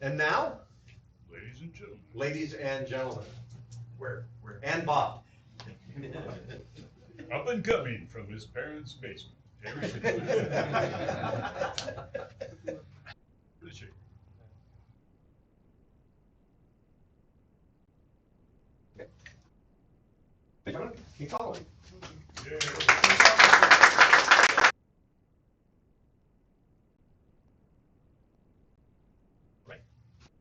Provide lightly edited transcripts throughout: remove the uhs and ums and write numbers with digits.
And now, Ladies and gentlemen. ladies and gentlemen, Where? and Bob. Up and coming from his parents' basement. King Soloman. Right.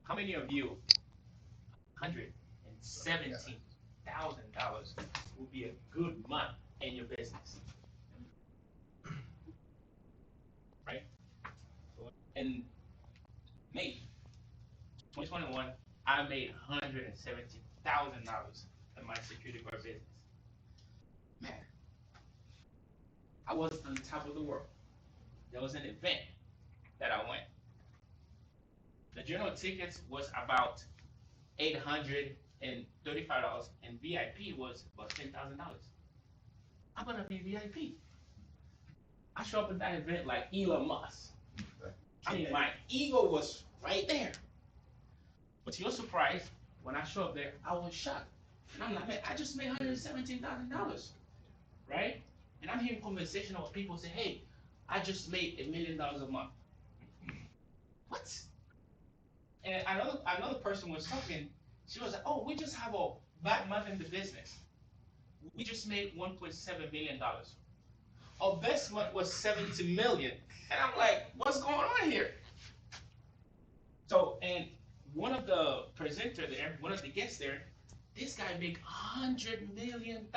How many of you, $117,000 would be a good month in your business? Right? In May 2021, I made $170,000 in my security guard business. Man, I was on the top of the world. There was an event that I went. The general tickets was about $835, and VIP was about $10,000. I'm gonna be VIP. I show up at that event like Elon Musk. I mean, my ego was right there. But to your surprise, when I show up there, I was shocked. And I'm like, man, I just made $117,000, right? And I'm hearing conversation of people say, hey, I just made $1 million a month. What? And another person was talking. She was like, oh, we just have a bad month in the business. We just made $1.7 million. Our best month was 70 million. And I'm like, what's going on here? So, and one of the presenter there, one of the guests there, this guy make $100 million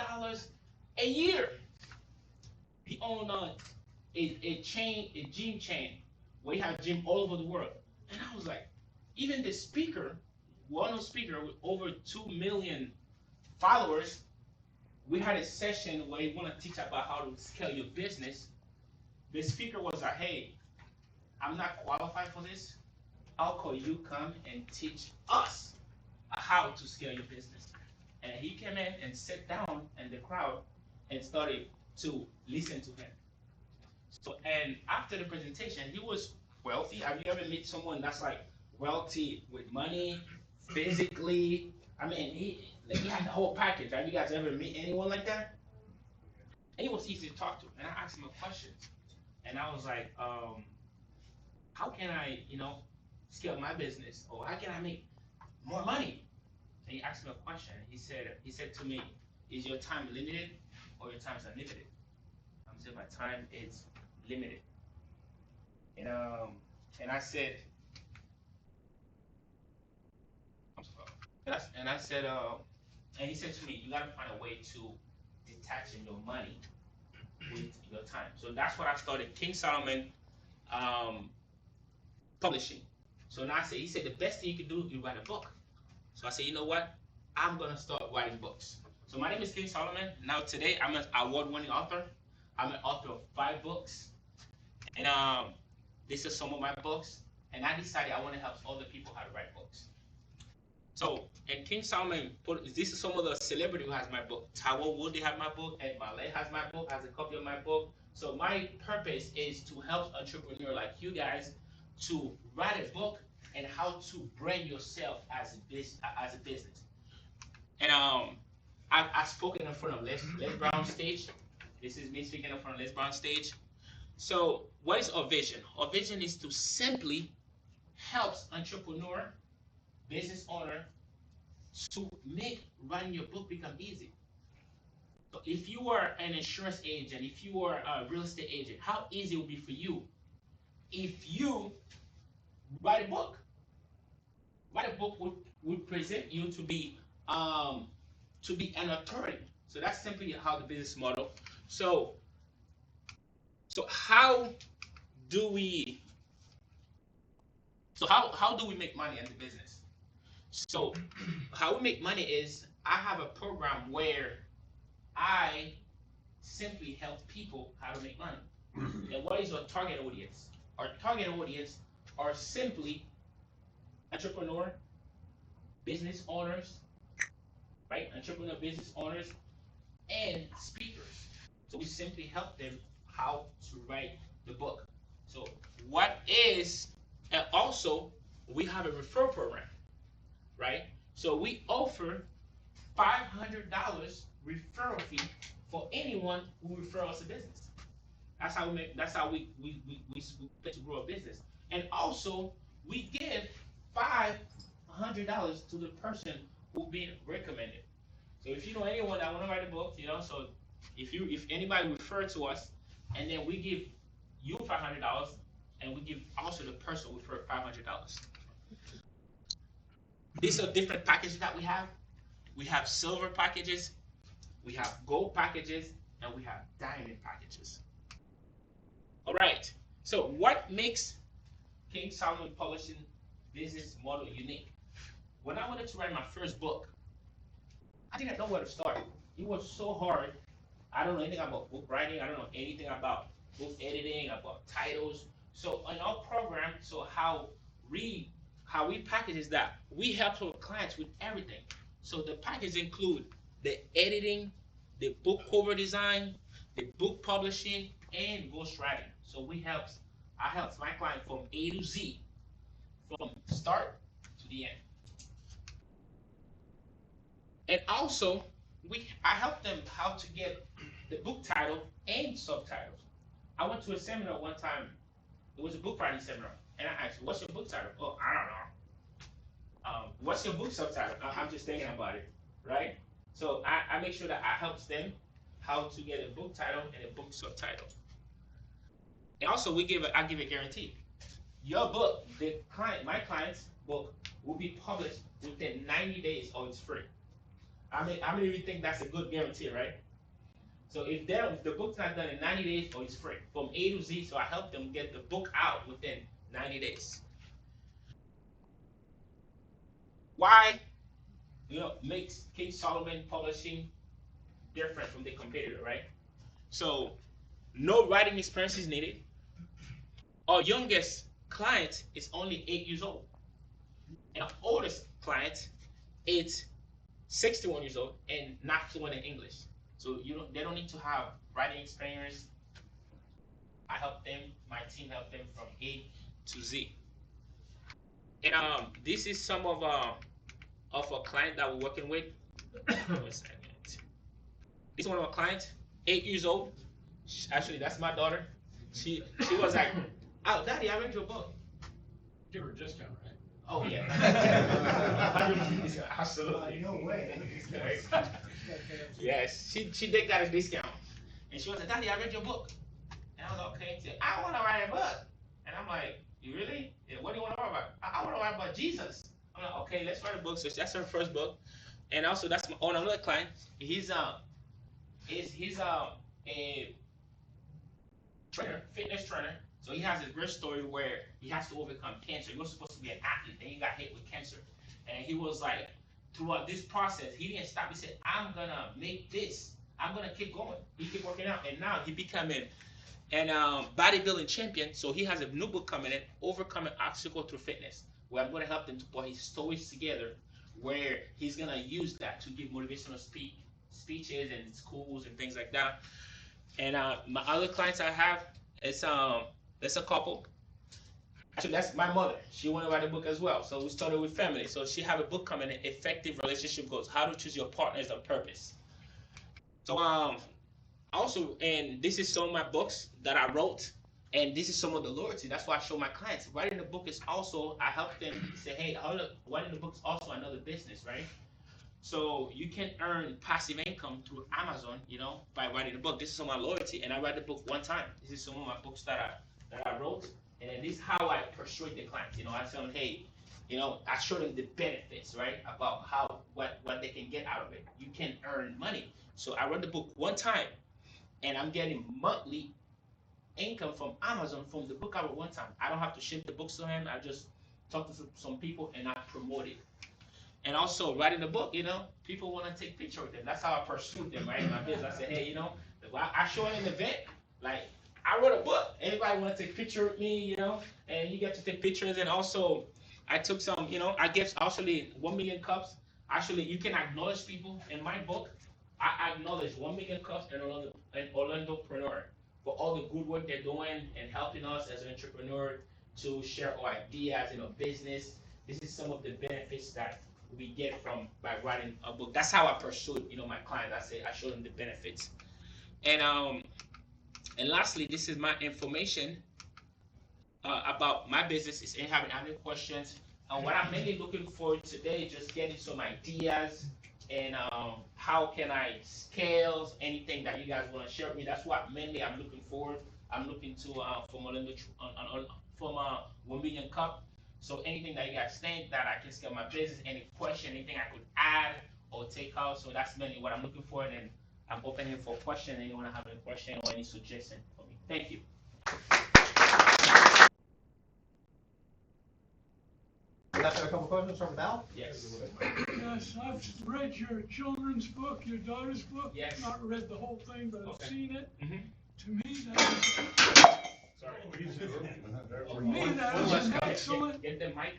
a year. He owned a chain, a gym chain, where he had gym all over the world. And I was like, even the speaker, one speaker with over 2 million followers, we had a session where you want to teach about how to scale your business. The speaker was like, hey, I'm not qualified for this. How could you come and teach us how to scale your business? And he came in and sat down in the crowd and started to listen to him. So, and after the presentation, he was wealthy. Have you ever met someone that's like wealthy with money, physically? I mean, he had the whole package. Have you guys ever met anyone like that? And he was easy to talk to. And I asked him a question. And I was like, how can I, scale my business? Or how can I make more money? And he asked me a question. He said to me, is your time limited or your time is unlimited? I said, my time is limited. And I said, and I said, and he said to me, you gotta find a way to detaching your money with your time. So that's what I started King Soloman Publishing. So now he said the best thing you can do is write a book. So I said, you know what? I'm gonna start writing books. So my name is King Soloman. Now today I'm an award-winning author. I'm an author of 5 books. And this is some of my books. And I decided I want to help other people how to write books. So, and King Solomon this is some of the celebrity who has my book. Tyrone Woody has my book, Ed Malay has my book, has a copy of my book. So my purpose is to help entrepreneurs like you guys to write a book and how to brand yourself as a business. And I've spoken in front of Les Brown stage. This is me speaking in front of Les Brown stage. So what is our vision? Our vision is to simply help entrepreneur, business owner to make writing your book become easy. So if you are an insurance agent, if you are a real estate agent, how easy it would be for you if you write a book? Write a book would present you to be an attorney. So that's simply how the business model. So how do we how do we make money in the business? So how we make money is I have a program where I simply help people how to make money. And what is our target audience? Our target audience are simply entrepreneur, business owners, right? Entrepreneur, business owners, and speakers. So we simply help them how to write the book. So what is, and also we have a referral program, right? So we offer $500 referral fee for anyone who refer us a business. That's how we make. That's how we plan to grow a business. And also, we give $500 to the person who being recommended. So if you know anyone that want to write a book, so if anybody refer to us, and then we give you $500, and we give also the person who referred $500. These are different packages that we have. We have silver packages, we have gold packages, and we have diamond packages. All right. So what makes King Solomon Publishing business model unique? When I wanted to write my first book, I didn't know where to start. It was so hard. I don't know anything about book writing. I don't know anything about book editing, about titles. So in our program, so how we package is that we help our clients with everything. So the package include the editing, the book cover design, the book publishing, and ghostwriting. So I help my client from A to Z, from start to the end. And also, I help them how to get the book title and subtitles. I went to a seminar one time. It was a book writing seminar, and I asked, "What's your book title?" "Oh, I don't know." What's your book subtitle? I'm just thinking about it, right? So I make sure that I help them how to get a book title and a book subtitle. And also, I give a guarantee. Your book, my client's book, will be published within 90 days, or it's free. How many of you think that's a good guarantee, right? So if the book's not done in 90 days, or it's free from A to Z, so I help them get the book out within 90 days. Why makes King Solomon Publishing different from the competitor, right? So no writing experience is needed. Our youngest client is only 8 years old, and our oldest client is 61 years old and not fluent in English. So they don't need to have writing experience. I help them. My team help them from A to Z. And this is some of a client that we're working with. One second. This is one of our clients, 8 years old. Actually, that's my daughter. She was like, "Oh, Daddy, I read your book." Give her a discount, right? Oh yeah. Absolutely. No way. Yes, she did got a discount, and she was like, "Daddy, I read your book," and I was like, "Okay." She said, "I want to write a book," and I'm like, "You really? Yeah, what do you want to write about?" I want to write about Jesus." I'm like, "Okay, let's write a book." So that's her first book, and also that's another client. He's a trainer, fitness trainer. So he has a great story where he has to overcome cancer. He was supposed to be an athlete, then he got hit with cancer, and he was like, throughout this process, he didn't stop. He said, "I'm gonna make this. I'm gonna keep going." He kept working out, and now he became an bodybuilding champion. So he has a new book coming in, Overcoming Obstacle Through Fitness, where I'm gonna help him to put his stories together, where he's gonna use that to give motivational speeches in schools and things like that. And my other clients I have, it's a couple. Actually, that's my mother. She want to write a book as well. So we started with family. So she have a book coming in, Effective Relationship Goals: How to Choose Your Partners on Purpose. So also, and this is some of my books that I wrote, and this is some of the loyalty. That's why I show my clients. Writing the book is also, I help them say, "Hey, writing the book is also another business, right?" So you can earn passive income through Amazon, by writing a book. This is some of my loyalty, and I read the book one time. This is some of my books that I wrote, and then this is how I persuade the clients. I tell them, "Hey, I show them the benefits, right, about what they can get out of it. You can earn money." So I read the book one time, and I'm getting monthly income from Amazon from the book I wrote one time. I don't have to ship the books to him. I just talk to some people and I promote it. And also writing the book, people want to take pictures with them. That's how I pursue them, right? In my business, I say, "Hey, I show at an event, like I wrote a book. Everybody want to take picture with me, and you get to take pictures. And also, I took some, I guess actually 1 million cups. Actually, you can acknowledge people in my book. I acknowledge 1 million cups and Orlandopreneur for all the good work they're doing and helping us as an entrepreneur to share our ideas in our business. This is some of the benefits that we get from by writing a book. That's how I pursued, my clients. I show them the benefits. And lastly, this is my information about my business. Is anyone have any questions? What I'm mainly looking for today is just getting some ideas and how can I scale anything that you guys want to share with me. That's what mainly I'm looking for. I'm looking to from 1 million cup. So anything that you guys think that I can scale my business, any question, anything I could add or take out. So that's mainly what I'm looking for. And then I'm opening for questions. Anyone have any question or any suggestion for me? Thank you. That's a couple questions from Val? Yes. Yes, I've read your children's book, your daughter's book. Yes. Not read the whole thing, but I've Okay. seen it. Mm-hmm. To me, that is an excellent. Get the mic.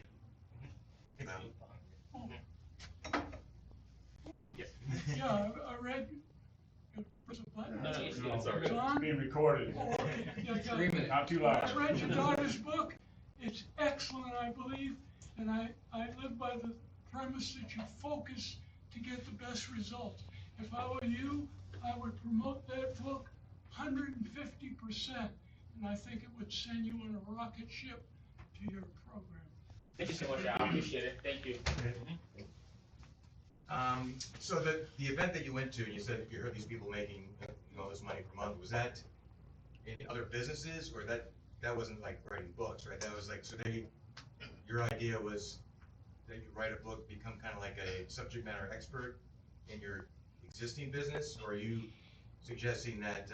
Yes. Yeah, I read. Press a button. No, it's all It's good. on? Being recorded. Oh, okay. Yeah, I got it. Not too I loud. read your daughter's book. It's excellent, I believe, and I live by the premise that you focus to get the best results. If I were you, I would promote that book 150%, and I think it would send you on a rocket ship to your program. Thank you so much. I appreciate it. Thank you. So the event that you went to, you said you heard these people making all this money per month. Was that in other businesses, or that wasn't like writing books, right? That was like, so your idea was that you write a book, become kind of like a subject matter expert in your existing business, or are you suggesting that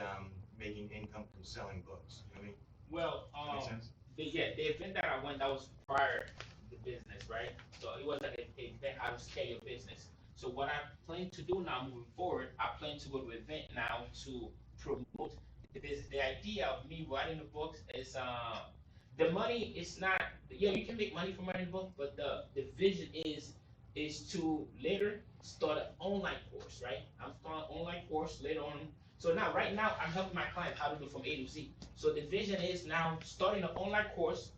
making income from selling books? You know what I mean? Well, Makes sense? the event that I went, that was prior to the business, right? So it was like an event, I was scale your business. So what I plan to do now moving forward, I plan to go to an event now to promote the business. The idea of me writing the books is the money is not, you can make money from writing a book, but the vision is to later start an online course, right? I'm starting an online course later on. So now, right now, I'm helping my clients how to do from A to Z. So the vision is now starting an online course,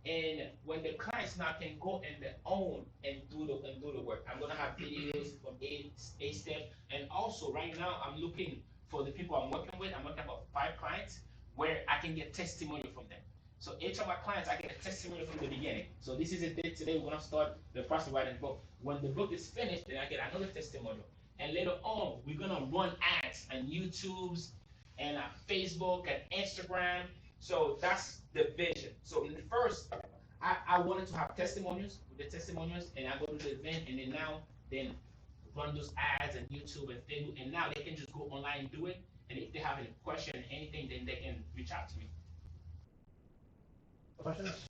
and when the clients now can go and their own and do the work. I'm gonna have videos from A step, and also right now I'm looking for the people I'm working with. I'm working about 5 clients where I can get testimonial from them. So each of my clients, I get a testimonial from the beginning. So this is a day today we're gonna start the process of writing the book. When the book is finished, then I get another testimonial. And later on, we're gonna run ads on YouTube's and Facebook and Instagram. So that's the vision. So in the first, I wanted to have testimonials with the testimonials, and I go to the event, and then run those ads on YouTube and Facebook, and now they can just go online and do it. And if they have any question, anything, then they can reach out to me. Questions?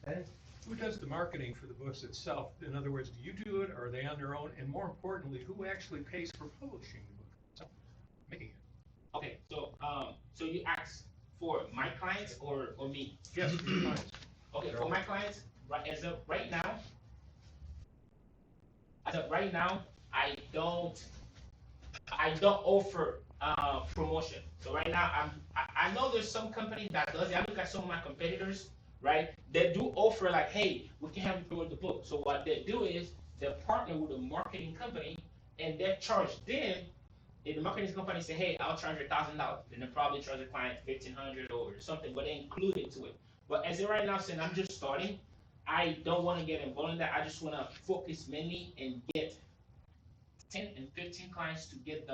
Eddie? Who does the marketing for the books itself? In other words, do you do it, or are they on their own? And more importantly, who actually pays for publishing the book itself, making it? Okay, so you ask for my clients or me? Yes, for your clients. Okay, for my clients, as of right now, I don't offer promotion. So right now, I know there's some company that does it. I look at some of my competitors, right? They do offer like, hey, we can help you promote the book. So what they do is they partner with a marketing company, and they charge them. If the marketing company say, hey, I'll charge you $1,000, then they probably charge the client $1,500 or something, but they include it to it. But as of right now, since I'm just starting, I don't want to get involved in that. I just want to focus mainly and get 10 and 15 clients to get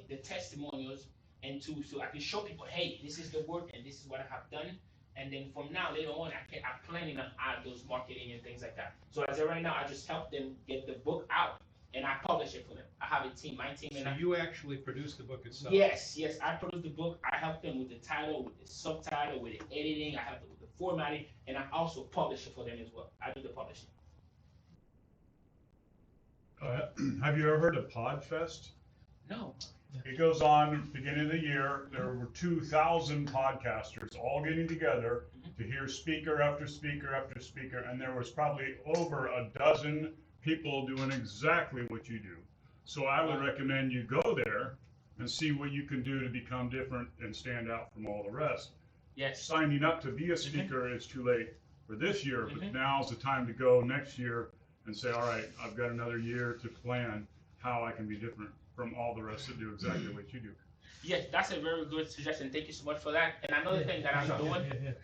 the testimonials, and so I can show people, hey, this is the work and this is what I have done. And then from now later on, I'm planning on add those marketing and things like that. So as of right now, I just help them get the book out, and I publish it for them. I have a team, my team, and So you actually produce the book itself? Yes, I produce the book. I help them with the title, with the subtitle, with the editing. I help them with the formatting, and I also publish it for them as well. I do the publishing. Have you ever heard of Podfest? No. It goes on beginning of the year. There were 2,000 podcasters all getting together to hear speaker after speaker after speaker, and there was probably over a dozen people doing exactly what you do. So I would recommend you go there and see what you can do to become different and stand out from all the rest. Yes. signing up to be a speaker is too late for this year, but Mhm. now's the time to go next year and say, all right, I've got another year to plan how I can be different from all the rest that do exactly what you do. Yes, that's a very good suggestion. Thank you so much for that. And another thing that I'm doing,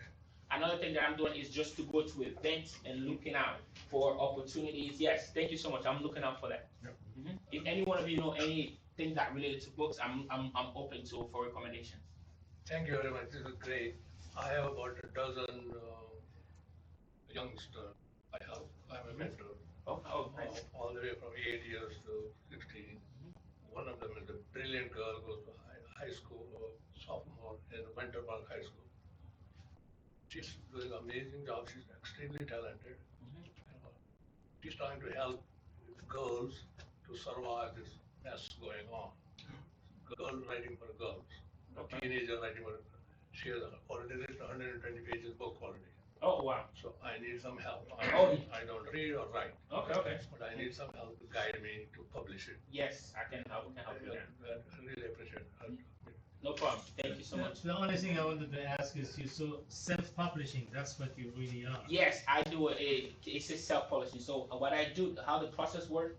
another thing that I'm doing is just to go to events and looking out for opportunities. Yes, thank you so much. I'm looking out for that. Yep. If any one of you know anything that related to books, I'm open to for recommendations. Thank you very much. This is great. I have about a dozen youngsters. I'm a mentor. Oh, nice. All the way from 8 years to 16. One of them is a brilliant girl, goes to high school, or sophomore in Winterberg High School. She's doing an amazing job. She's extremely talented. Uh, She's trying to help girls to survive this mess going on. Girls writing for girls, Okay. teenager writing for. She has already written 120 pages book already. Oh, wow. So I need some help. Oh. I don't read or write, Okay. but I need some help to guide me to publish it. Yes, I can help. We can help you there. I really appreciate it. No problem. Thank you so much. The only thing I wanted to ask is you so self-publishing, that's what you really are. Yes, I do it's a self-publishing. So what I do, how the process works,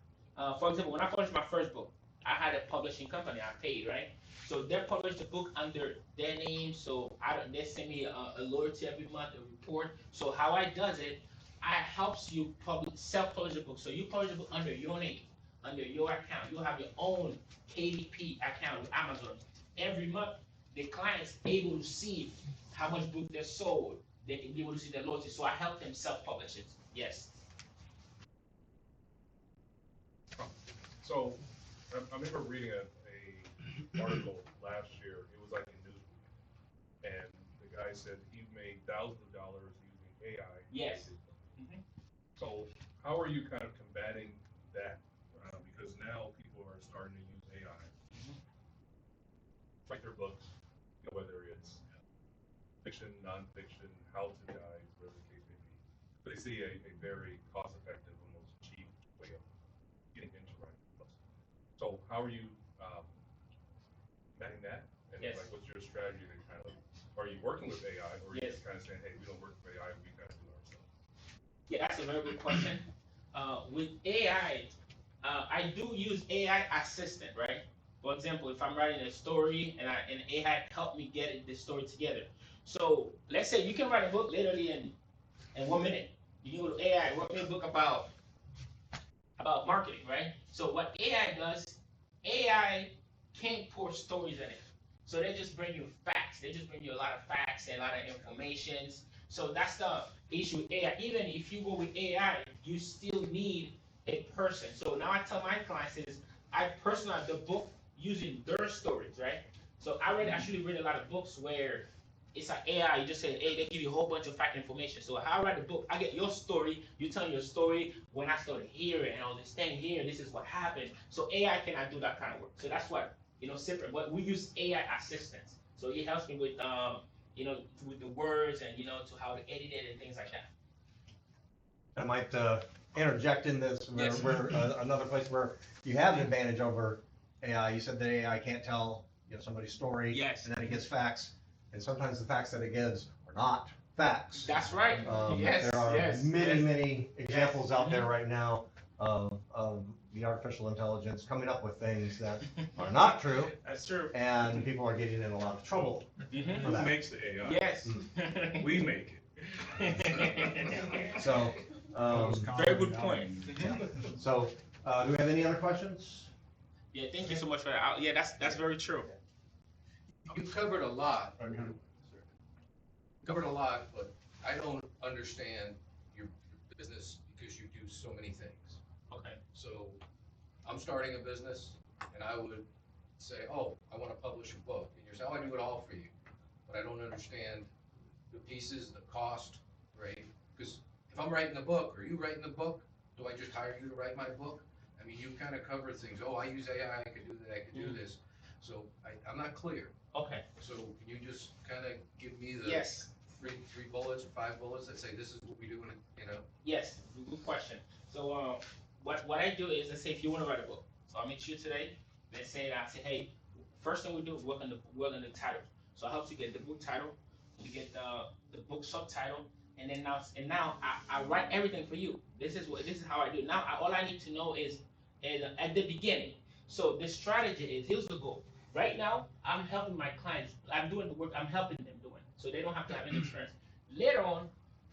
for example, when I published my first book, I had a publishing company, I paid, right? So they published the book under their name, so they send me a loyalty every month, a report. So how I does it, I helps you self-publish a book. So you publish a book under your name, under your account. You have your own KDP account with Amazon. Every month, the client's able to see how much book they sold. They can be able to see their loyalty. So I help them self-publish it. Yes. So, I remember reading a article last year. It was like in Newsweek, and the guy said he made thousands of dollars using AI. Yes. Mhm. So, how are you kind of combating that? Because now people are starting to use AI, write their books, whether it's fiction, nonfiction, how to guide, whatever the case may be. But they see a very cost-effective, almost cheap way of getting into writing books. So how are you combating that? And Yes. like, what's your strategy to kind of, are you working with AI, or are you Yes. just kind of saying, hey, we don't work with AI, we kind of do it ourselves? Yeah, that's a very good question. With AI, I do use AI assistant, right? For example, if I'm writing a story and AI help me get the story together. So let's say you can write a book literally in 1 minute. You can go to AI, write me a book about marketing, right? So what AI does, AI can't pour stories in it. So they just bring you facts. They just bring you a lot of facts and a lot of information. So that's the issue with AI. Even if you go with AI, you still need a person. So now I tell my clients is I personalize the book using their stories, right? So I actually read a lot of books where it's like AI, you just say, hey, they give you a whole bunch of fact information. So how I write a book, I get your story, you tell me your story, when I started here and all this thing here, this is what happened. So AI cannot do that kind of work. So that's what, separate, but we use AI assistants. So it helps me with, with the words and, to how to edit it and things like that. I might interject in this, Yes. where another place where you have an advantage over AI. You said that AI can't tell somebody's story, Yes. and then it gives facts, and sometimes the facts that it gives are not facts. That's right. Yes. There are yes. many examples out there right now of the artificial intelligence coming up with things that are not true, That's true. and people are getting in a lot of trouble for Who that. makes the AI? Yes. We make it. So, Very good point. so do we have any other questions? Yeah, thank you so much for that. Yeah, that's very true. You've covered a lot. Covered a lot, but I don't understand your business because you do so many things. Okay. So I'm starting a business and I would say, oh, I want to publish a book. And you're saying, oh, I do it all for you. But I don't understand the pieces, the cost, right? Because if I'm writing a book or you writing a book, do I just hire you to write my book? I mean, you kind of cover things. Oh, I use AI, I could do that, I could do this. So I'm not clear. Okay. So can you just kind of give me the Yes. three bullets or 5 bullets that say this is what we do, Yes. Good question. So what I do is, let's say if you want to write a book, so I'll meet you today. Let's say I say, hey, first thing we do is work on the title. So I help you get the book title. to get the book subtitle, and then now I write everything for you. This is how I do it. Now all I need to know is at the beginning. So the strategy is, here's the goal. Right now, I'm helping my clients. I'm doing the work I'm helping them doing, so they don't have to have any experience. Later on,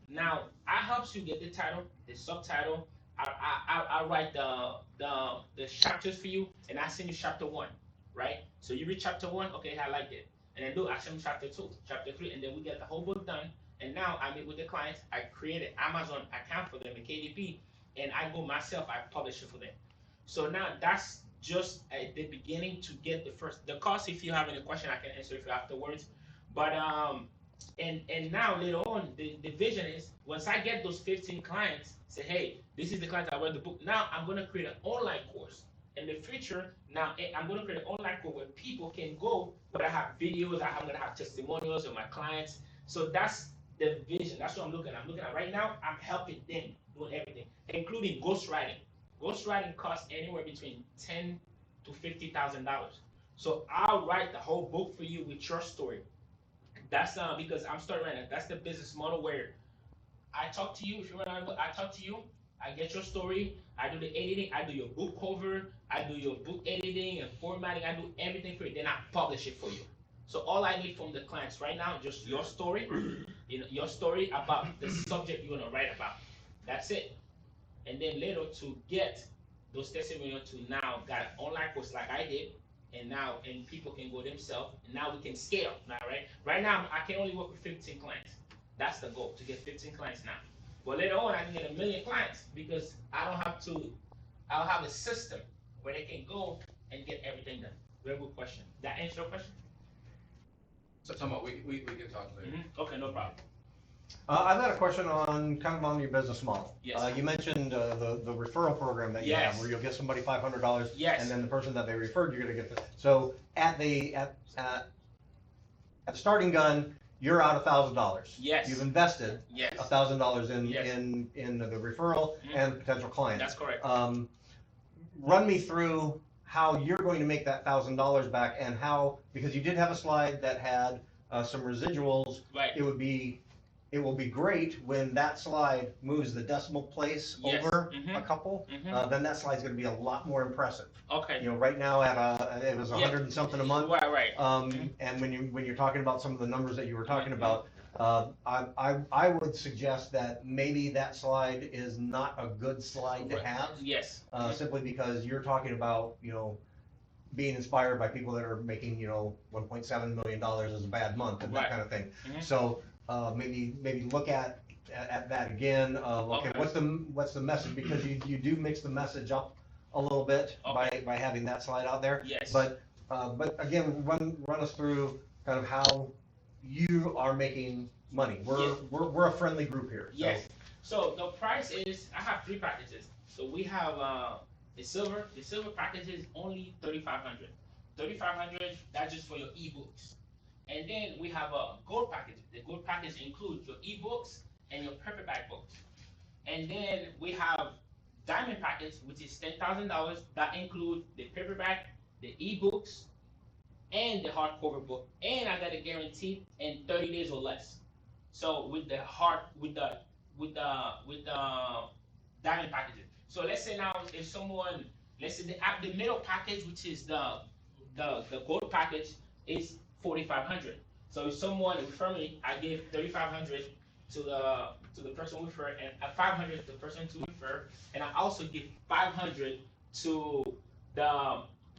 now I help you get the title, the subtitle. I write the chapters for you, and I send you chapter one, right? So you read chapter one, okay, I like it, and then I send you chapter two, chapter three, and then we get the whole book done. And now I meet with the clients. I create an Amazon account for them in KDP, and I go myself. I publish it for them. So now that's just at the beginning to get the cost. If you have any question, I can answer if you afterwards. But and now later on, the vision is, once I get those 15 clients, say, hey, this is the clients I read the book. Now I'm gonna create an online course. In the future, now I'm gonna create an online course where people can go, where I have videos, I'm gonna have testimonials of my clients. So that's the vision. That's what I'm looking at. I'm looking at right now. I'm helping them doing everything, including ghostwriting. Ghostwriting costs anywhere between $10,000 to $50,000. So I'll write the whole book for you with your story. That's because I'm starting right now. That's the business model where I talk to you. If you want to, I talk to you. I get your story. I do the editing. I do your book cover. I do your book editing and formatting. I do everything for you. Then I publish it for you. So all I need from the clients right now is just your story, your story about the subject you're gonna write about. That's it. And then later to get those testimonials to now got an online course like I did, and people can go themselves. And now we can scale. Now, right? Right now I can only work with 15 clients. That's the goal, to get 15 clients now. But later on I can get 1,000,000 clients because I'll have a system where they can go and get everything done. Very good question. That answer your question? So, Tom, we can talk later. Okay, no problem. I've got a question on your business model. Yes. You mentioned the referral program that you have, Yes. where you'll give somebody $500, Yes. and then the person that they referred, you're going to get the. So at the starting gun, you're out $1,000. Yes. You've invested Yes. $1,000 in Yes. in the referral and the potential client. That's correct. Run me through how you're going to make that $1,000 back, and how, because you did have a slide that had some residuals. Right. It will be great when that slide moves the decimal place Yes. over Mhm. a couple. Mhm. Then that slide's going to be a lot more impressive. Okay. You know, right now it was 100 and something a month. Right. And when you're talking about some of the numbers that you were talking about, I would suggest that maybe that slide is not a good slide to have. Yes. Simply because you're talking about, being inspired by people that are making, $1.7 million is a bad month and that Right. kind of thing. Mhm. So maybe look at that again. Okay, Okay. what's the message? Because you do mix the message up a little bit by having that slide out there. Yes. But again, run us through kind of how you are making money. We're a friendly group here. So. Yes. So the price is, I have 3 packages. So we have the silver. The silver package is only $3,500. $3,500. That's just for your ebooks. And then we have a gold package. The gold package includes your ebooks and your paperback books. And then we have diamond package, which is $10,000. That includes the paperback, the ebooks, and the hardcover book. And I got a guarantee in 30 days or less. So with the diamond packages. So let's say now if someone, let's say the middle package, which is the gold package, is $4,500. So if someone refer me, I give $3,500 to the person who refer, and $500 to the person to refer, and I also give $500 to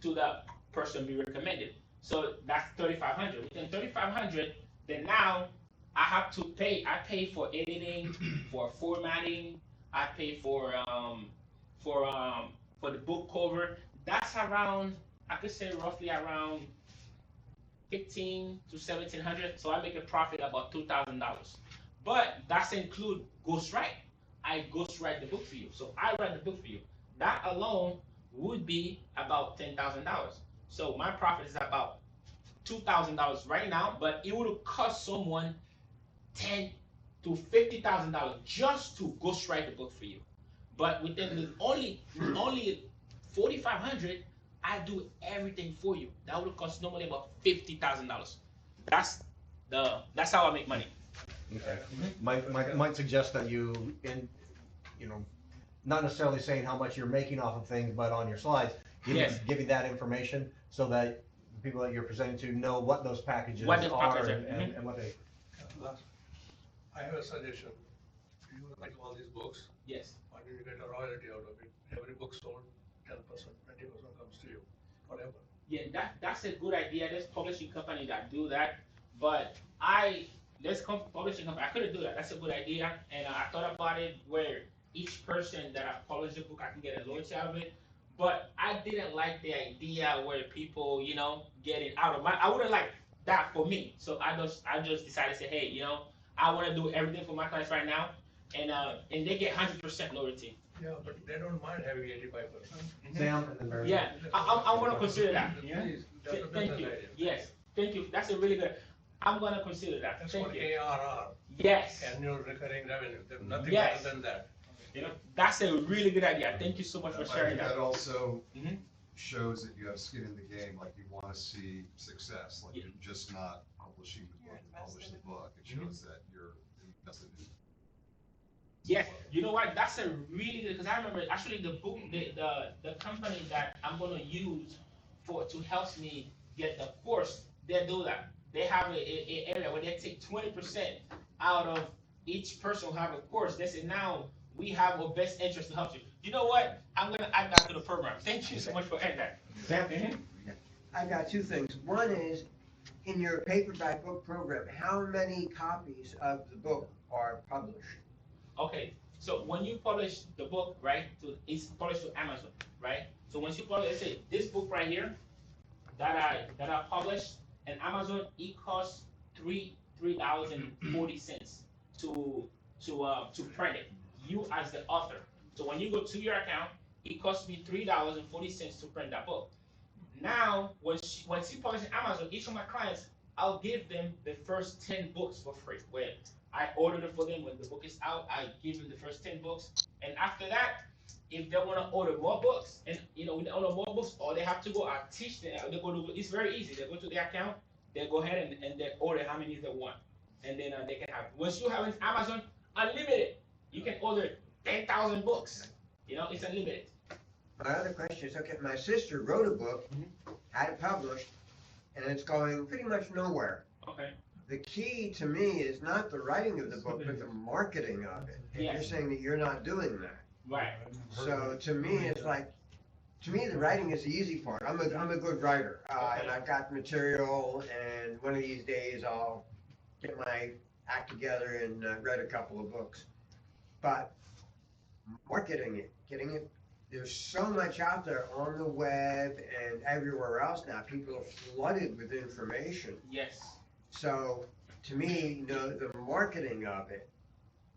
the person we recommended. So that's $3,500. Within $3,500, then now I have to pay. I pay for editing, for formatting. I pay for the book cover. That's around, I could say roughly around $1,500 to $1,700. So I make a profit about $2,000. But that's include ghostwrite. I ghostwrite the book for you. So I write the book for you. That alone would be about $10,000. So my profit is about $2,000 right now, but it would cost someone $10,000 to $50,000 just to ghostwrite the book for you. But within only $4,500, I do everything for you. That would cost normally about $50,000. That's That's how I make money. Okay. Might suggest that you, you know, not necessarily saying how much you're making off of things, but on your slides, Yes. giving that information so that the people that you're presenting to know what those packages What the are package are, and what they. Last, I have a suggestion. You write all these books, Yes. why don't you get a royalty out of it? Every book sold, 10%, 20% comes to you, whatever. Yeah, that's a good idea. There's publishing company that do that, but there's publishing company I couldn't do that. That's a good idea, and I thought about it where each person that I publish a book, I can get a loyalty out of it. But I didn't like the idea where people, getting out of my. I wouldn't like that for me. So I just decided to say, hey, I want to do everything for my clients right now, and they get 100% loyalty. Yeah, but they don't mind having 85%. Sam and then Barry. Yeah, I'm gonna consider that. Please, that's a Thank business you. idea. Yes, thank you. That's a really good. I'm gonna consider that. That's Thank called you. ARR, Yes. annual recurring revenue. There's nothing Yes. better than that. That's a really good idea. Thank you so much for I sharing think that that. also Mhm. shows that you have skin in the game, like you want to see success, like Yeah. you're just not publishing the book and publish the book. It shows that you're invested in. Yes, you know what? That's a really good because I remember actually the book, the company that I'm gonna use to help me get the course. They do that. They have a area where they take 20% out of each person who have a course. They say now we have our best interest to help you. You know what? I'm gonna add that to the program. Thank you so much for adding that. Sam? I got two things. One is, in your paperback book program, how many copies of the book are published? Okay, so when you publish the book, right, it's published to Amazon, right? So once you publish, let's say this book right here that I published in Amazon, it costs $3.40 to print it. You as the author. So when you go to your account, it costs me $3.40 to print that book. Now, once you publish on Amazon, each of my clients, I'll give them the first 10 books for free. Where I ordered it for them when the book is out, I give them the first 10 books. And after that, if they want to order more books, and when they order more books, all they have to go, I teach them. They go to, it's very easy. They go to their account, they go ahead and they order how many they want, and then they can have. Once you have it Amazon, unlimited, you can order 10,000 books. It's unlimited. My other question is, okay, my sister wrote a book, had it published, and it's going pretty much nowhere. Okay. The key to me is not the writing of the book, but the marketing of it. And you're Yes. saying that you're not doing that. Right. So to me, it's like, to me, the writing is the easy part. I'm a good writer, and I've got material, and one of these days I'll get my act together and write a couple of books. But marketing it, getting it, there's so much out there on the web and everywhere else now. People are flooded with information. Yes. So to me, the marketing of it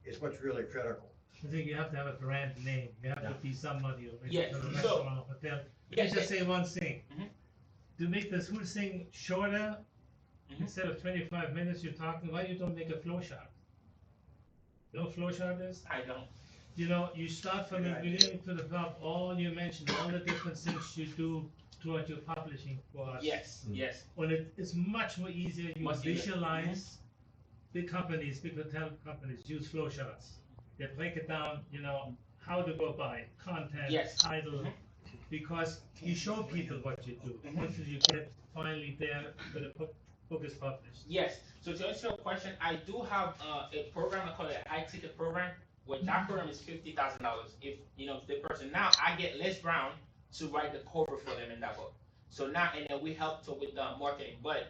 is what's really critical. I think you have to have a brand name. You have to be somebody or Yes, a so- restaurant, hotel. Let me just say one thing. Mhm. To make this whole thing shorter, Mhm. instead of 25 minutes you're talking, why you don't make a flow chart? You know what flow chart is? I don't. You start from the beginning to the top, all you mentioned, all the different things you do throughout your publishing for us. Yes. Yes. Well, it's much more easier. You Much easier. visualize. Big companies, big hotel companies use flow charts. They break it down, how to go by it, content, Yes. title, because you show people what you do until you get finally there when the book is published. Yes. So to answer your question, I do have a program I call it a high ticket program. Where that program is $50,000. If the person now I get Les Brown to write the cover for them in that book. So now and then we help to with the marketing. But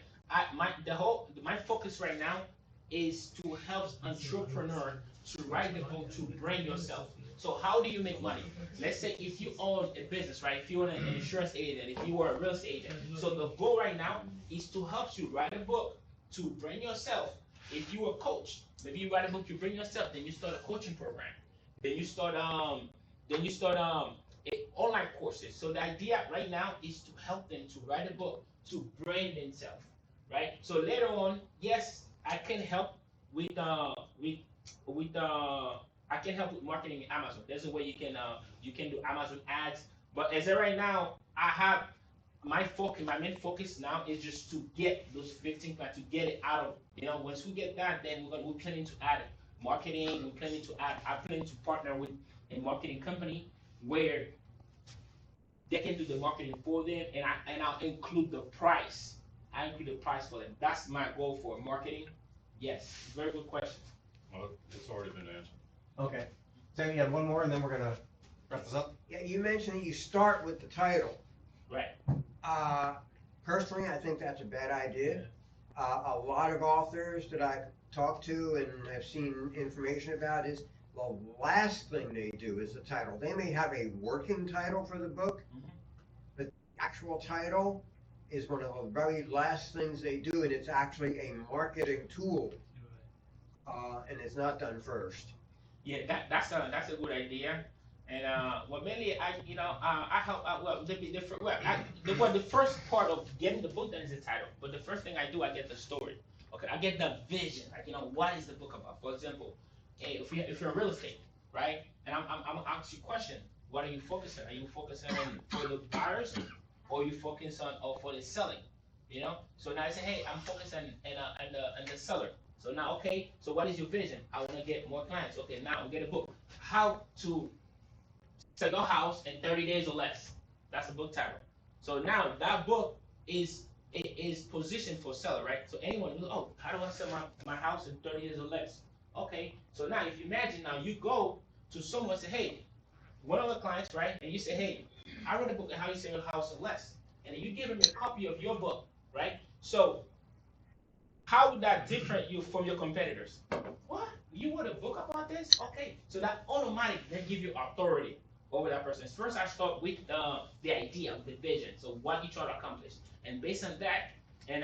my focus right now is to help entrepreneur to write the book to brand yourself. So how do you make money? Let's say if you own a business, right? If you're an insurance agent, if you are a real estate agent. So the goal right now is to help you write a book to brand yourself. If you are a coach, maybe you write a book, you bring yourself, then you start a coaching program. Then you start online courses. So the idea right now is to help them to write a book, to brand themselves, right? So later on, yes, I can help with I can help with marketing in Amazon. There's a way you can do Amazon ads. But as of right now, I have my main focus now is just to get those 15 clients, to get it out of, once we get that, then we're planning to add marketing, I'm planning to partner with a marketing company where they can do the marketing for them, and I'll include the price. I include the price for them. That's my goal for marketing. Yes, very good question. Well, it's already been answered. Okay. Sam, you had one more and then we're gonna wrap this up. Yeah, you mentioned that you start with the title. Right. Personally, I think that's a bad idea. A lot of authors that I've talked to and have seen information about is the last thing they do is the title. They may have a working title for the book, but the actual title is one of the very last things they do, and it's actually a marketing tool, and it's not done first. Yeah, that's a good idea. And well, mainly I help out. Well, the first part of getting the book done is the title. But the first thing I do, I get the story. Okay, I get the vision. Like, what is the book about? For example, if you're in real estate, right? And I'm asking you a question. What are you focusing on? Are you focusing on for the buyers, or you focus on for the selling? So now I say, hey, I'm focused on the seller. So now, okay, so what is your vision? I want to get more clients. Okay, now we get a book. How to sell your house in 30 days or less. That's the book title. So now that book is positioned for seller, right? So anyone knows, oh, how do I sell my house in 30 days or less? Okay, so now if you imagine now you go to someone and say, hey, one of the clients, right? And you say, hey, I wrote a book on how you sell your house in less. And then you give them a copy of your book, right? So how would that different you from your competitors? What? You wrote a book about this? Okay. So that automatic then give you authority over that person. First, I start with the idea, the vision. So what you try to accomplish, and based on that, then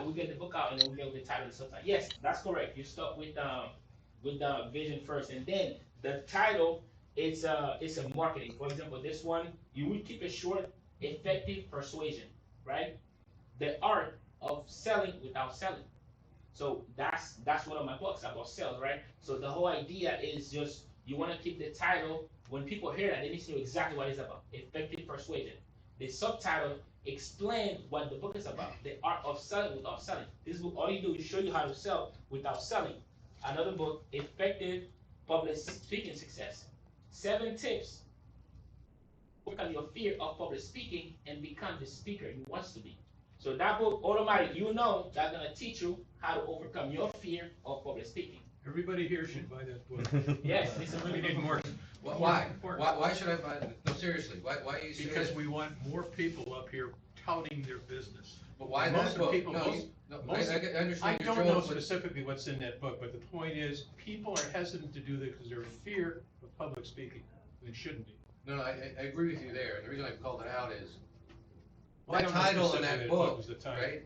we get the book out, and then we get the title and stuff like. Yes, that's correct. You start with the vision first, and then the title. It's a marketing. For example, this one you would keep it short, effective persuasion, right? The art of selling without selling. So that's one of my books about sales, right? So the whole idea is just you want to keep the title. When people hear that, they need to know exactly what it's about. Effective persuasion. The subtitle explain what the book is about. The art of selling without selling. This book, all you do is show you how to sell without selling. Another book, Effective Public Speaking Success. 7 tips. Overcome your fear of public speaking and become the speaker you want to be. So that book, automatically, that's gonna teach you how to overcome your fear of public speaking. Everybody here should buy that book. Yes, it's a really good book. Why? Why should I buy it? No, seriously, why are you saying? Because we want more people up here touting their business. But why most that book? people, I understand. I don't know specifically what's in that book, but the point is, people are hesitant to do this because they're in fear of public speaking. They shouldn't be. No, I agree with you there, and the reason I called it out is Well, I that don't know title in specifically that what book, was the title. right?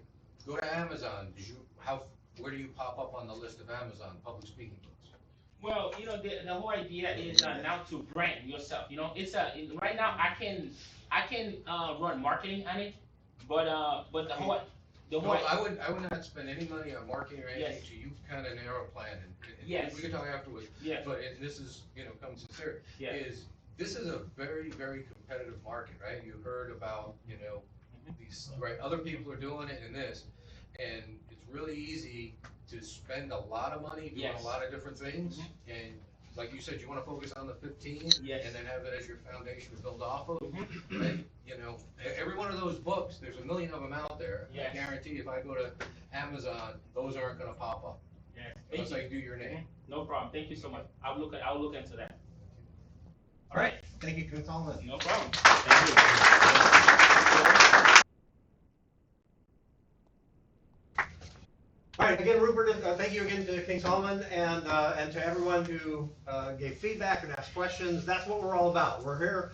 Go to Amazon. Where do you pop up on the list of Amazon public speaking books? Well, the whole idea is now to brand yourself. It's right now I can run marketing on it, but the whole I would not spend any money on marketing or anything. Yes. So you kind of narrow a plan, and Yes. we can talk afterwards. Yes. But and this is come sincere. Yes. This is a very, very competitive market, right? You heard about these right. Other people are doing it in this, and it's really easy to spend a lot of money doing Yes. a lot of different things. And like you said, you want to focus on the 15, Yes. and then have it as your foundation to build off of. Mhm. Right? Every one of those books, there's a million of them out there. Yes. I guarantee if I go to Amazon, those aren't going to pop up Yes. unless Thank I you. do your name. No problem. Thank you so much. I'll look into that. All right. Thank you, King Soloman. No problem. Thank you. All right, again, Rupert, thank you again to King Soloman and to everyone who gave feedback and asked questions. That's what we're all about. We're here,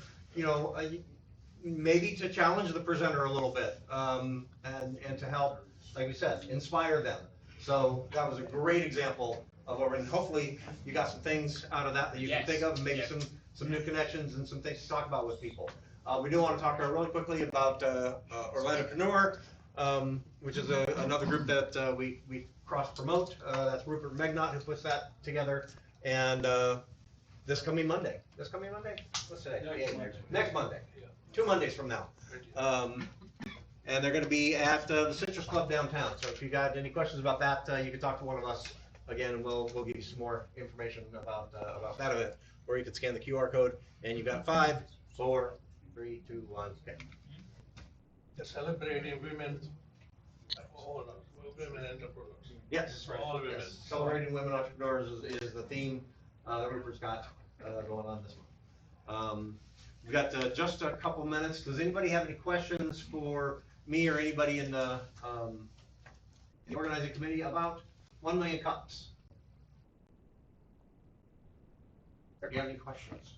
maybe to challenge the presenter a little bit, and to help, like we said, inspire them. So that was a great example of what and hopefully you got some things out of that you can Yes. think of, and maybe Yes. some new connections and some things to talk about with people. We do want to talk really quickly about Orlandopreneur, which is another group that we cross promote. That's Rupert Megnot who puts that together. And this coming Monday. What's today? Next Monday. Next Monday. 2 Mondays from now. And they're gonna be at the Citrus Club downtown. So if you got any questions about that, you can talk to one of us again, and we'll give you some more information about that event. Or you can scan the QR code, and you got 5, 4, 3, 2, 1. Okay. They're celebrating women, all women entrepreneurs. Yes, All women. yes. Celebrating women entrepreneurs is the theme that Rupert's got going on this month. We've got just a couple minutes. Does anybody have any questions for me or anybody in the organizing committee about 1 million cups? Do you have any questions?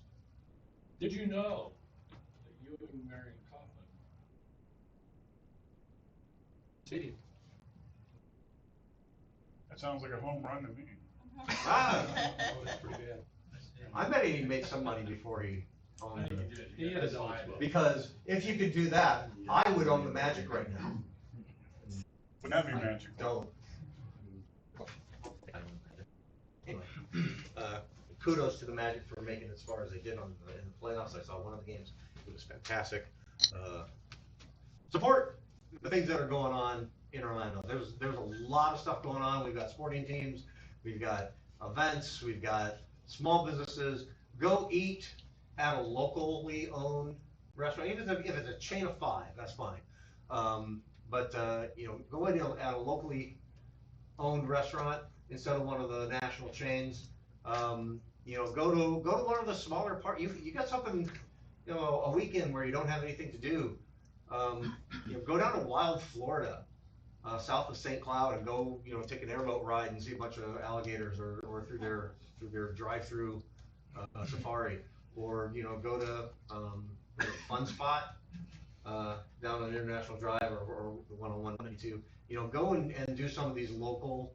Did you know that you and Marion Coughlin dated? That sounds like a home run to me. Ah, Oh, that's pretty bad. I bet he made some money before he owned it. He had his own as well. Because if you could do that, I would own the Magic right now. Wouldn't that be magic? Don't. Kudos to the Magic for making it as far as they did in the playoffs. I saw one of the games. It was fantastic. Support the things that are going on in Orlando. There's a lot of stuff going on. We've got sporting teams, we've got events, we've got small businesses. Go eat at a locally owned restaurant, even if it's a chain of 5, that's fine. But go in at a locally owned restaurant instead of one of the national chains. Go to one of the smaller parts. You got something, a weekend where you don't have anything to do. Go down to Wild Florida, south of St. Cloud, and go, take an airboat ride and see a bunch of alligators, or through their drive-through safari, or go to Fun Spot down on International Drive, or the one on 192. Go and do some of these local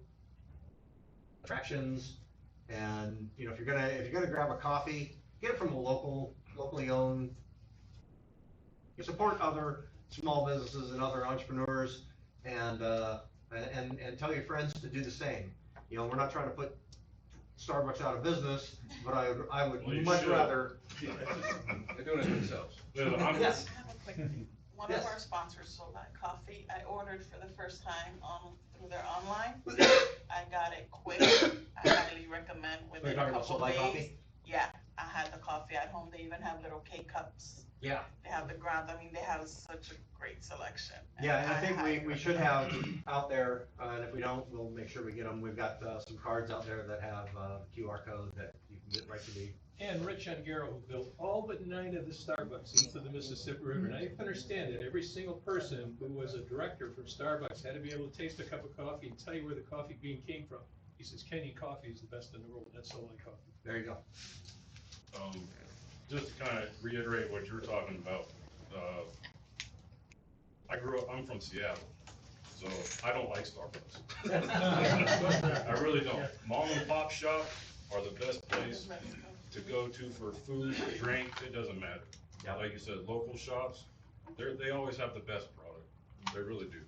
attractions. And if you're gonna grab a coffee, get it from a locally owned. You support other small businesses and other entrepreneurs, and tell your friends to do the same. We're not trying to put Starbucks out of business, but I would Well, you much should. rather. They're doing it themselves. Yes. One Yes. of our sponsors sold that coffee. I ordered for the first time through their online. I got it quick. I highly recommend within a talking about couple Soul days. Coffee? Yeah, I had the coffee at home. They even have little K-cups. Yeah. They have the ground. I mean, they have such a great selection. Yeah, and I think highly we should have out there, and if we don't, we'll make sure we get them. We've got some cards out there that have QR code that you can get right to the. And Rich Ongaro, who built all but 9 of the Starbucks east of the Mississippi River. Now you can understand that every single person who was a director for Starbucks had to be able to taste a cup of coffee and tell you where the coffee bean came from. He says Kenyan coffee is the best in the world. That's Soul Coffee. There you go. Just to kind of reiterate what you're talking about, I'm from Seattle, so I don't like Starbucks. I really don't. Mom and pop shop are the best place to go to for food, drink, it doesn't matter. Yeah. Like you said, local shops, they always have the best product. They really do.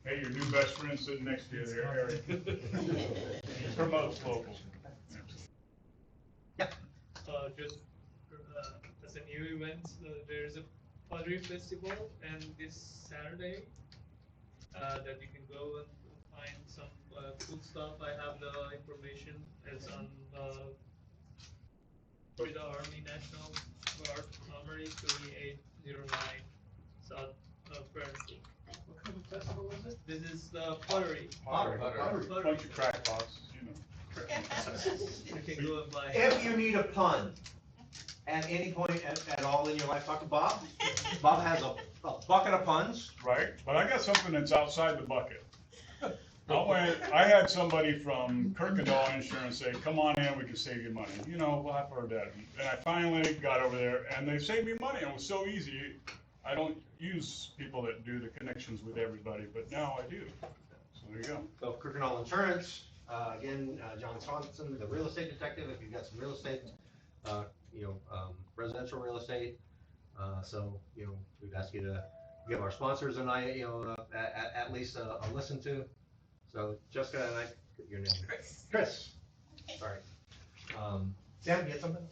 Hey, your new best friend sitting next to you there, Eric. Promotes local. Just as a new event, there is a pottery festival, and this Saturday, that you can go and find some cool stuff. I have the information. It's on with the Army National Guard Armory 3809 South Burnsville. What kind of festival is it? This is the pottery. Pottery. Bunch of crackpots, You can go and buy. If you need a pun at any point at all in your life, talk to Bob. Bob has a bucket of puns. Right, but I got something that's outside the bucket. I had somebody from Kirkendall Insurance say, come on in, we can save you money. Well, I've heard that. And I finally got over there, and they saved me money. It was so easy. I don't use people that do the connections with everybody, but now I do. So there you go. So Kirkendall Insurance, again, John Swanson, the real estate detective, if you've got some real estate, residential real estate. We'd ask you to give our sponsors and I, at least a listen to. So Jessica and I, your name? Chris. Sorry. Sam, you had something?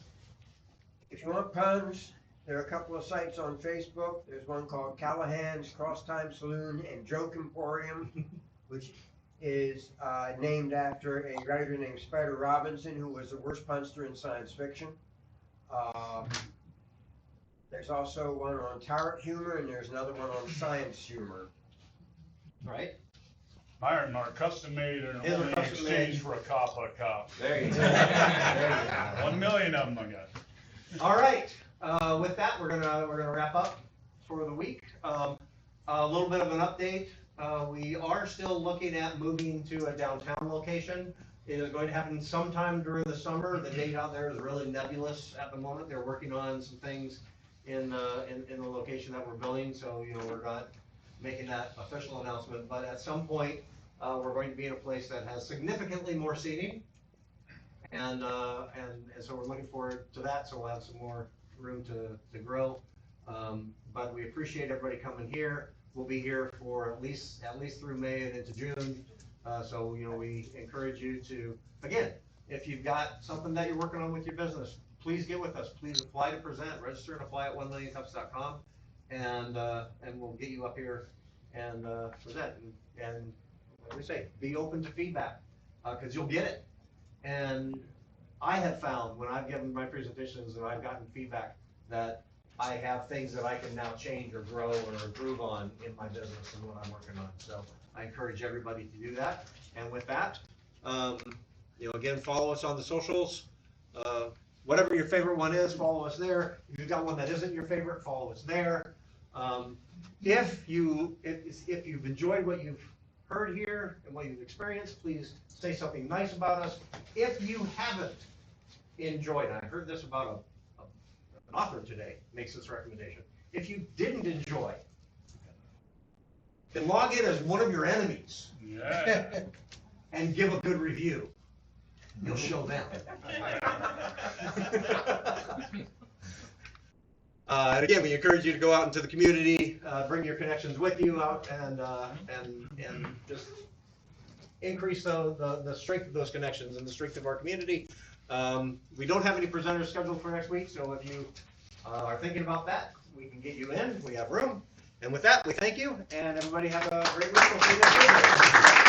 If you want puns, There are a couple of sites on Facebook. There's one called Callahan's Crosstime Saloon and Joke Emporium, which is named after a writer named Spider Robinson, who was the worst punster in science fiction. There's also one on Tarot Humor, and there's another one on Science Humor. Right? Mine are custom made and His are only in custom exchange made. for a cop. There you go. There you go. 1 million of them I got. All right, with that, we're gonna wrap up for the week. A little bit of an update. We are still looking at moving to a downtown location. It is going to happen sometime during the summer. The date out there is really nebulous at the moment. They're working on some things in the location that we're building, so, you know, we're not making that official announcement, but at some point, we're going to be in a place that has significantly more seating. And so we're looking forward to that, so we'll have some more room to grow. But we appreciate everybody coming here. We'll be here for at least through May and into June. So, you know, we encourage you to, again, if you've got something that you're working on with your business, please get with us. Please apply to present, register and apply at 1millioncups.com, and we'll get you up here and present. And like we say, be open to feedback, because you'll get it. And I have found when I've given my presentations and I've gotten feedback that I have things that I can now change or grow or improve on in my business and what I'm working on. So I encourage everybody to do that. And with that, you know, again, follow us on the socials. Whatever your favorite one is, follow us there. If you've got one that isn't your favorite, follow us there. If you've enjoyed what you've heard here and what you've experienced, please say something nice about us. If you haven't enjoyed, and I heard this about an author today, makes this recommendation. If you didn't enjoy, then log in as one of your enemies. Yeah. And give a good review. You'll show them. And again, we encourage you to go out into the community, bring your connections with you out, and just increase the strength of those connections and the strength of our community. We don't have any presenters scheduled for next week, so if you are thinking about that, we can get you in. We have room. And with that, we thank you, and everybody have a great week. We'll see you next week.